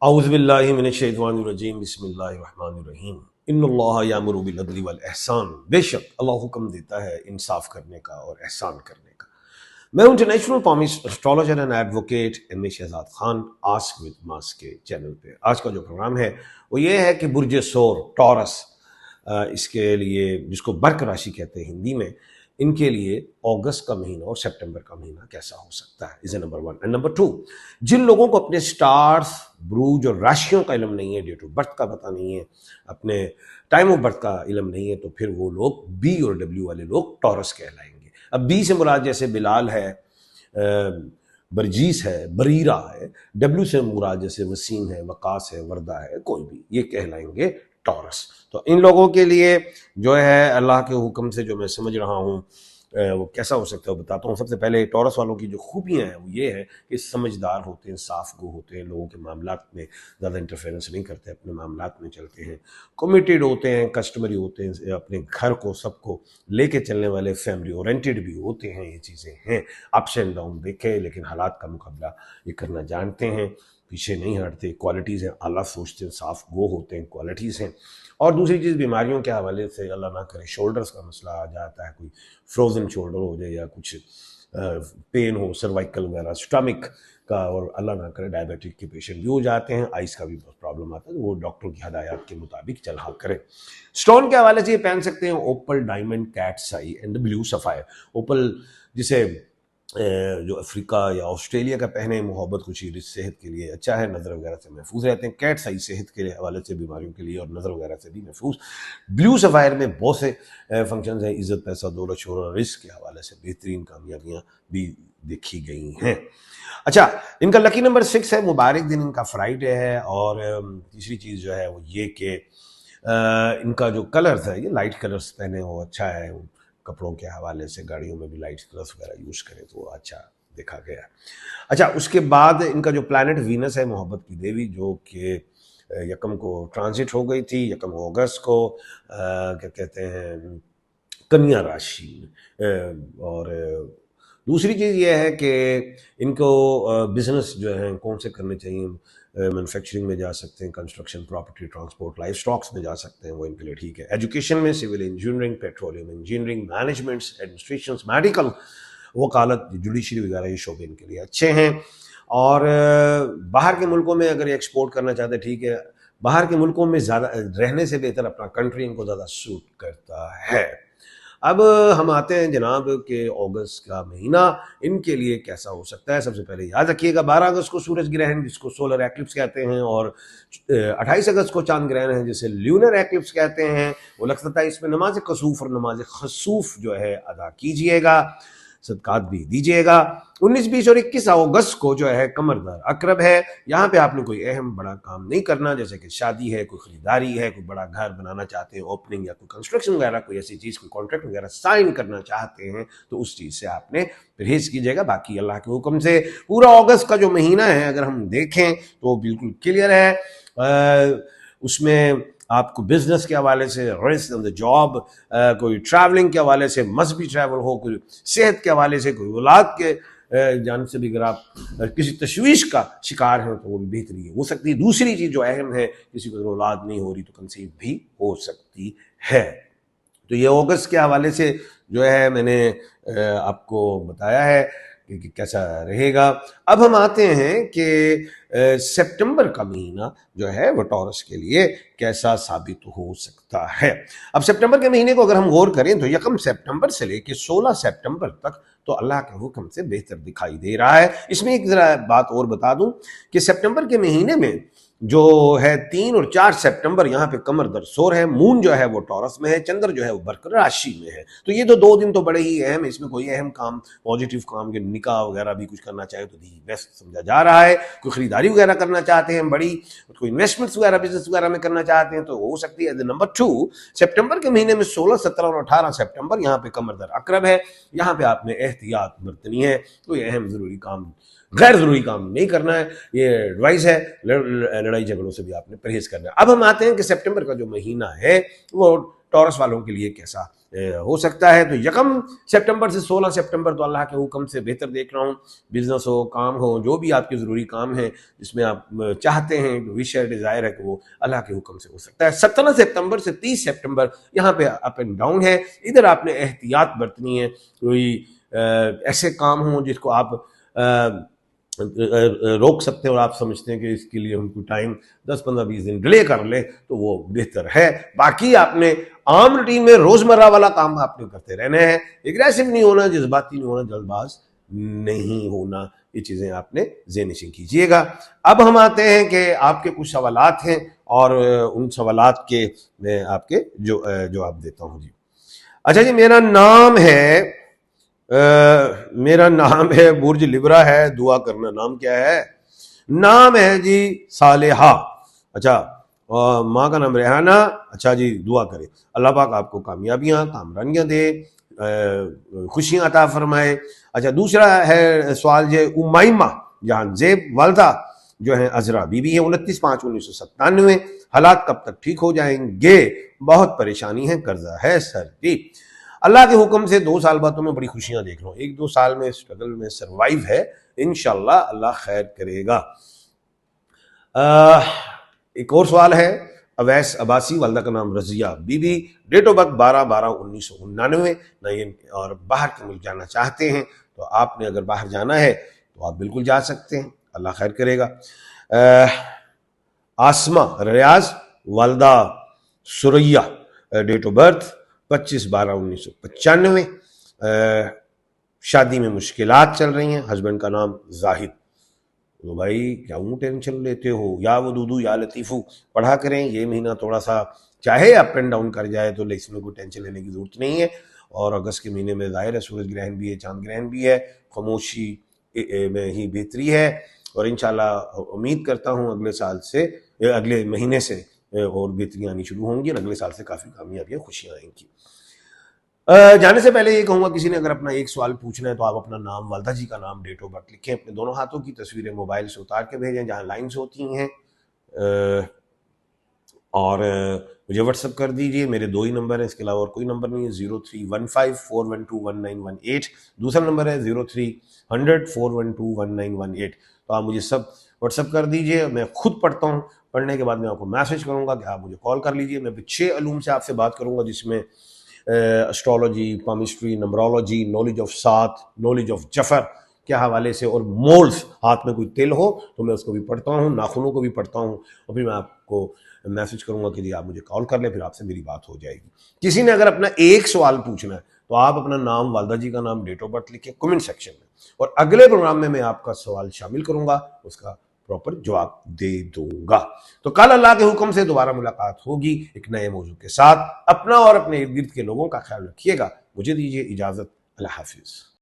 औज़ुबिल्लाहि मिनश्शैतानिर्रजीम बिस्मिल्लाहिर्रहमानिर्रहीम इन्नल्लाह यामुरु बिल अदली वल एहसान। बेशक अल्लाह हुक्म देता है इंसाफ करने का और एहसान करने का। मैं international palmist astrologer and advocate M A Shahzad Khan ask with mass के चैनल पे आज का जो प्रोग्राम है वो ये है कि बुर्ज सोर टॉरस, इसके लिए जिसको बर्क राशि कहते हैं हिंदी में, इनके लिए अगस्त का महीना और सितंबर का महीना कैसा हो सकता है, is number one. And number two, जिन लोगों को अपने स्टार्स, ब्रूज और राशियों का इल्म नहीं है, डेट ऑफ बर्थ का पता नहीं है, अपने टाइम ऑफ बर्थ का इल्म नहीं है, तो फिर वो लोग बी और डब्ल्यू वाले लोग टॉरस कहलाएंगे। अब बी से मुराद जैसे बिलाल है, बरजीस है, बरीरा है। डब्ल्यू से मुराद जैसे वसीम है, वकास है, वर्दा है, कोई भी, ये कहलाएंगे टॉरस। तो इन लोगों के लिए जो है अल्लाह के हुक्म से जो मैं समझ रहा हूँ वो कैसा हो सकता है वो बताता हूँ। सबसे पहले टॉरस वालों की जो खूबियाँ हैं वो ये है कि समझदार होते हैं, साफ गो होते हैं, लोगों के मामलात में ज़्यादा इंटरफेरेंस नहीं करते, अपने मामलात में चलते हैं, कमिटेड होते हैं, कस्टमरी होते हैं, अपने घर को सबको लेके चलने वाले, फैमिली ओरिएंटेड भी होते हैं। ये चीज़ें हैं, अप्स एंड डाउन देखे, लेकिन हालात का मुकाबला ये करना जानते हैं, पीछे नहीं हटते। क्वालिटीज़ हैं, आला सोचते हैं, साफ गो होते हैं, क्वालिटीज़ हैं। और दूसरी चीज़, बीमारियों के हवाले से अल्लाह ना करे शोल्डर्स का मसला आ जाता है, कोई फ्रोजन शोल्डर हो जाए या कुछ पेन हो, सर्वाइकल वगैरह, स्टमक का, और अल्लाह ना करे डायबिटिक के पेशेंट भी हो जाते हैं, आइस का भी बहुत प्रॉब्लम आता है, तो वो डॉक्टर की हदायत के मुताबिक चला करें। स्टोन के हवाले से ये पहन सकते हैं opal, diamond, cat's eye and blue sapphire. Opal जिसे जो अफ्रीका या ऑस्ट्रेलिया का पहने, मोहब्बत, खुशी, रिस्क, सेहत के लिए अच्छा है, नज़र वगैरह से महफूज रहते हैं। कैट सही सेहत के हवाले से, बीमारियों के लिए और नज़र वगैरह से भी महफूज। ब्लू सफ़ायर में बहुत से फंक्शंस हैं, इज़्ज़त, पैसा, दौलत, शोहरत, रिस्क के हवाले से बेहतरीन कामयाबियाँ भी देखी गई हैं। अच्छा, इनका लकी नंबर 6 है, मुबारक दिन इनका फ्राइडे है। और तीसरी चीज़ जो है वो ये कि इनका जो कलर्स है ये लाइट कलर्स पहने हो अच्छा है। कपड़ों के हवाले से गाड़ियों में भी लाइट कलर्स वगैरह यूज़ करें तो अच्छा देखा गया। अच्छा, उसके बाद इनका जो प्लैनेट वीनस है, मोहब्बत की देवी, जो कि यकम को ट्रांजिट हो गई थी, यकम अगस्त को, क्या कहते हैं, कन्या राशि में। और दूसरी चीज़ ये है कि इनको बिजनेस जो है कौन से करने चाहिए, मैन्युफैक्चरिंग में जा सकते हैं, construction, property, transport, life stocks में जा सकते हैं, वो इनके लिए ठीक है। एजुकेशन में civil engineering, petroleum engineering, management, administration, medical, वकालत, जुडिशरी वगैरह, ये शोबे इनके लिए अच्छे हैं। और बाहर के मुल्कों में अगर एक्सपोर्ट करना चाहते हैं ठीक है, बाहर के मुल्कों में ज़्यादा रहने से बेहतर अपना कंट्री इनको ज़्यादा सूट करता है। अब हम आते हैं जनाब के अगस्त का महीना इनके लिए कैसा हो सकता है। सबसे पहले याद रखिएगा 12 अगस्त को सूरज ग्रहण जिसको सोलर एक्लिप्स कहते हैं, और 28 अगस्त को चांद ग्रहण है जिसे ल्यूनर एक्लिप्स कहते हैं। वो लग सकता है इसमें नमाज कसूफ और नमाज खसूफ जो है अदा कीजिएगा, सदकात भी दीजिएगा। 19, 20 और 21 अगस्त को जो है कमरदार अकरब है। यहाँ पे आपने कोई अहम बड़ा काम नहीं करना, जैसे कि शादी है, कोई खरीदारी है, कोई बड़ा घर बनाना चाहते हैं, ओपनिंग या कोई कंस्ट्रक्शन वगैरह, कोई ऐसी चीज़, कोई कॉन्ट्रैक्ट वगैरह साइन करना चाहते हैं तो उस चीज़ से आपने परहेज कीजिएगा। बाकी अल्लाह के हुक्म से पूरा अगस्त का जो महीना है अगर हम देखें तो बिल्कुल क्लियर है। उसमें आपको बिजनेस के हवाले से, रिस्क ऑन द जॉब, कोई ट्रैवलिंग के हवाले से, मजहबी ट्रैवल हो, कोई सेहत के हवाले से, कोई औलाद के जान से भी अगर आप किसी तशवीश का शिकार हैं तो वो भी बेहतरी हो सकती है। दूसरी चीज़ जो अहम है, किसी को औलाद नहीं हो रही तो कंसीव भी हो सकती है। तो ये अगस्त के हवाले से जो है मैंने आपको बताया है कि कैसा रहेगा। अब हम आते हैं कि सितंबर का महीना जो है वो टॉरस के लिए कैसा साबित हो सकता है। अब सितंबर के महीने को अगर हम गौर करें तो 1 सितंबर से लेकर 16 सितंबर तक तो अल्लाह के हुक्म से बेहतर दिखाई दे रहा है। इसमें एक जरा बात और बता दूं कि सितंबर के महीने में जो है 3 और 4 सितंबर यहाँ पे कमर दरसोर है, मून जो है वो टॉरस में है, चंद्र जो है वो बर्क राशि में है। तो ये तो 2 दिन तो बड़े ही अहम है। इसमें कोई अहम काम, पॉजिटिव काम के निकाह वगैरह भी कुछ करना चाहे तो दी बेस्ट समझा जा रहा है। कोई खरीदारी वगैरह करना चाहते हैं बड़ी, कोई इन्वेस्टमेंट्स वगैरह, बिजनेस वगैरह में करना चाहते हैं तो हो सकती है। नंबर 2, सितंबर के महीने में 16, 17 और 18 सितंबर यहाँ पे कमर दर अकरब है। यहाँ पे आपने एहतियात बरतनी है, कोई अहम जरूरी काम, गैर जरूरी काम नहीं करना है, ये एडवाइस है। लड़ाई झगड़ों से भी आपने परहेज करना है। अब हम आते हैं कि सितंबर का जो महीना है वो टॉरस वालों के लिए कैसा हो सकता है। तो 1 सितंबर से 16 सितंबर तो अल्लाह के हुक्म से बेहतर देख रहा हूँ। बिजनेस हो, काम हो, जो भी आपके ज़रूरी काम है जिसमें आप चाहते हैं, विश है, डिज़ायर है कि वो अल्लाह के हुक्म से हो सकता है। 17 सितंबर से 30 सितंबर यहाँ पे अप एंड डाउन है। इधर आपने एहतियात बरतनी है। कोई ऐसे काम हों जिसको आप रोक सकते हैं और आप समझते हैं कि इसके लिए हमको टाइम 10-15-20 दिन डिले कर ले तो वो बेहतर है। बाकी आपने आम रूटीन में रोजमर्रा वाला काम आपने करते रहना है। एग्रेसिव नहीं होना, जज्बाती नहीं होना, जल्दबाज नहीं होना, ये चीजें आपने ज़हन-नशीं कीजिएगा। अब हम आते हैं कि आपके कुछ सवालात हैं और उन सवालात के मैं आपके जवाब देता हूँ जी। अच्छा जी, मेरा नाम है बुर्ज लिब्रा है, दुआ करना। नाम क्या है? नाम है जी सालेहा। अच्छा, माँ का नाम रेहाना। अच्छा जी, दुआ करें अल्लाह पाक आपको कामयाबियां, कामरानियां दे, खुशियां अता फरमाए। अच्छा, दूसरा है सवाल जो उमाइमा जहां जेब वालदा जो है अजरा बीबी है, 29/5/1997। हालात कब तक ठीक हो जाएंगे? बहुत परेशानी है, कर्जा है सर जी। अल्लाह के हुक्म से 2 साल बाद तो मैं बड़ी खुशियां देख रहा हूँ। 1-2 साल में स्ट्रगल में सरवाइव है, इंशाल्लाह अल्लाह खैर करेगा। एक और सवाल है अवैस अब्बासी, वालदा का नाम रजिया बीबी, डेट ऑफ बर्थ 12/12/1999। नहीं और बाहर के मुल्क जाना चाहते हैं तो आपने अगर बाहर जाना है तो आप बिल्कुल जा सकते हैं, अल्लाह खैर करेगा। आसमा रियाज, वालदा सुरैया, डेट ऑफ बर्थ 25/12/1995। शादी में मुश्किलात चल रही हैं, हस्बैंड का नाम जाहिद। तो भाई क्यों टेंशन लेते हो? या वो दूदू या लतीफ़ू पढ़ा करें। ये महीना थोड़ा सा चाहे अप एंड डाउन कर जाए तो इसमें कोई टेंशन लेने की जरूरत नहीं है। और अगस्त के महीने में जाहिर है सूरज ग्रहण भी है, चांद ग्रहण भी है, खामोशी में ही बेहतरी है। और इंशाल्लाह उम्मीद करता हूँ अगले महीने से और बेहतरियाँ आनी शुरू होंगी और अगले साल से काफ़ी कामयाबियाँ, खुशियाँ आएंगी। जाने से पहले ये कहूँगा, किसी ने अगर अपना एक सवाल पूछना है तो आप अपना नाम, वालदा जी का नाम, डेट ऑफ बर्थ लिखें, अपने दोनों हाथों की तस्वीरें मोबाइल से उतार के भेजें जहाँ लाइन्स होती हैं, और मुझे व्हाट्सअप कर दीजिए। मेरे 2 ही नंबर हैं, इसके अलावा और कोई नंबर नहीं है। 031541211918, दूसरा नंबर है 030041211918। तो आप मुझे सब व्हाट्सअप कर दीजिए, मैं खुद पढ़ता हूँ। पढ़ने के बाद मैं आपको मैसेज करूँगा कि आप मुझे कॉल कर लीजिए। मैं 6 अलूम से आपसे बात करूँगा जिसमें एस्ट्रोलॉजी, पामिस्ट्री, नंबरोलॉजी, नॉलेज ऑफ सात, नॉलेज ऑफ जफर के हवाले से, और मोल्स, हाथ में कोई तिल हो तो मैं उसको भी पढ़ता हूँ, नाखूनों को भी पढ़ता हूँ। और फिर मैं आपको मैसेज करूंगा कि जी आप मुझे कॉल कर ले, फिर आपसे मेरी बात हो जाएगी। किसी ने अगर अपना एक सवाल पूछना है तो आप अपना नाम, वालदा जी का नाम, डेट ऑफ बर्थ लिखे कमेंट सेक्शन में, और अगले प्रोग्राम में मैं आपका सवाल शामिल करूंगा, उसका प्रॉपर जवाब दे दूंगा। तो कल अल्लाह के हुक्म से दोबारा मुलाकात होगी एक नए मौजू के साथ। अपना और अपने इर्द गिर्द के लोगों का ख्याल रखिएगा। मुझे दीजिए इजाजत। अल्लाह हाफिज।